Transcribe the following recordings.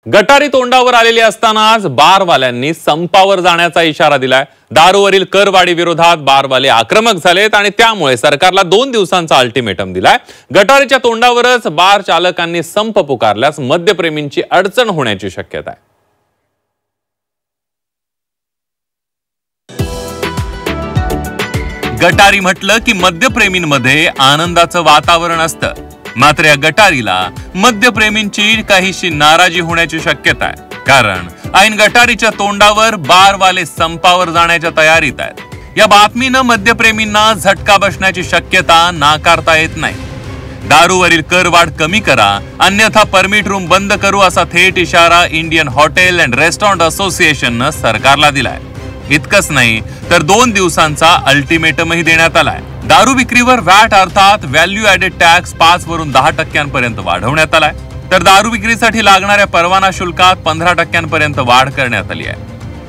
गटारी तोंडावर आलेली असतानाच बारवाल्यांनी संपावर जाण्याचा इशारा दिलाय। दारूवरील करवाढी विरोधात बारवाले आक्रमक झालेत आणि त्यामुळे सरकारला 2 दिवसांचा अल्टिमेटम दिलाय। गटारीच्या तोंडावरच बार चालकांनी संप पुकारल्यास मद्यप्रेमींची अडचण होण्याची शक्यता आहे। गटारी म्हटलं की मद्यप्रेमींमध्ये आनंदाचं वातावरण असतं, मात्र या गटारीला मद्यप्रेमींची काहीशी नाराजी होण्याची शक्यता आहे, कारण ऐन गटारीच्या तोंडावर बारवाले संपावर जाण्याच्या तयारीत आहेत। या बातमीनं मद्यप्रेमींना झटका बसण्याची शक्यता नाकारता येत नाही। दारूवरील करवाढ कमी करा, अन्यथा परमिट रूम बंद करू असा थेट इशारा इंडियन हॉटेल अँड रेस्टॉरंट असोसिएशननं सरकारला दिलाय। इतकंच नाही तर 2 दिवसांचा अल्टिमेटमही देण्यात आलाय। दारू विक्रीवर वॅट अर्थात व्हॅल्यू ॲडेड टॅक्स 5 वरून 10% वाढवण्यात आलाय, तर दारू विक्रीसाठी लागणाऱ्या परवाना शुल्कात 15% वाढ करण्यात आली आहे।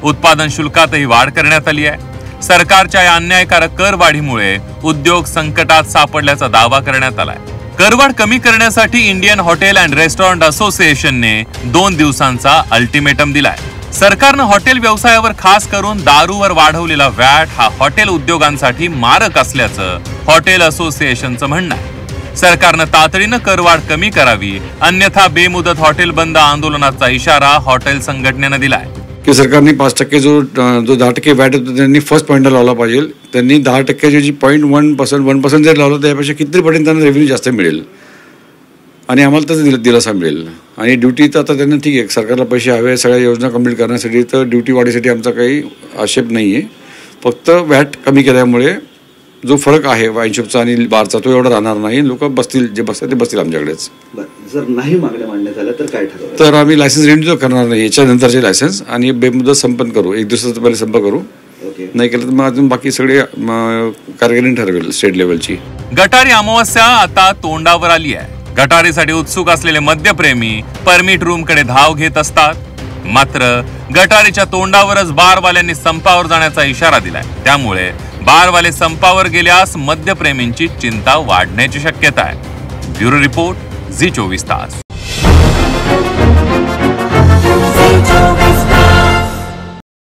उत्पादन शुल्कातही वाढ करण्यात आली आहे। सरकारच्या या अन्यायकारक करवाढीमुळे उद्योग संकटात सापडल्याचा दावा करण्यात आलाय। करवाढ कमी करण्यासाठी इंडियन हॉटेल अँड रेस्टॉरंट असोसिएशनने 2 दिवसांचा अल्टिमेटम दिलाय। सरकारनं हॉटेल व्यवसायावर खास करून दारूवर वाढवलेला वॅट हा हॉटेल उद्योगांसाठी मारक असल्याचं हॉटेल असोसिएशनचं म्हणणं आहे। सरकारनं तातडीनं करवाढ कमी करावी, अन्यथा बेमुदत हॉटेल बंद आंदोलनाचा इशारा हॉटेल संघटनेनं दिलाय। की सरकारने 5% जो 10% वॅट होतो त्यांनी फर्स्ट पॉईंटला लावला पाहिजे। त्यांनी 10% जी 0.1% जर लावलं त्यापेक्षा किती पटीने त्यांना रेव्हेन्यू जास्त मिळेल आणि आम्हाला त्याचा दिलासा मिळेल। आणि ड्युटी तर आता त्यांना ठीक आहे, सरकारला पैसे हवे सगळ्या योजना कंप्लीट करण्यासाठी, तर ड्युटी वाढीसाठी आमचा काही आक्षेप नाही आहे। फक्त वॅट कमी केल्यामुळे जो फरक आहे वाईनशॉपचा आणि बारचा तो एवढा राहणार नाही। लोक बसतील, जे बसतात ते बसतील आमच्याकडेच। जर नाही मागण्या मांडण्यात झाल्या तर काय ठरवलं? तर आम्ही लायसन्स रिन्यू करणार नाही, याच्यानंतरचे लायसन्स आणि बेमुदत संपन करू, 1 दिवसाचा पहिले संप करू। नाही केलं तर मग अजून बाकी सगळे कारगिरी ठरवेल स्टेट लेवलची। गटारी अमावस्या आता तोंडावर आली आहे। गटारीसाठी उत्सुक असलेले मद्यप्रेमी परमिट रूम कडे धाव घेत असतात, मात्र गटारीच्या तोंडावरच बारवाल्यांनी संपावर जाण्याचा इशारा दिलाय। त्यामुळे बारवाले संपावर गेल्यास मद्यप्रेमींची चिंता वाढण्याची शक्यता आहे। ब्युरो रिपोर्ट, झी 24 तास।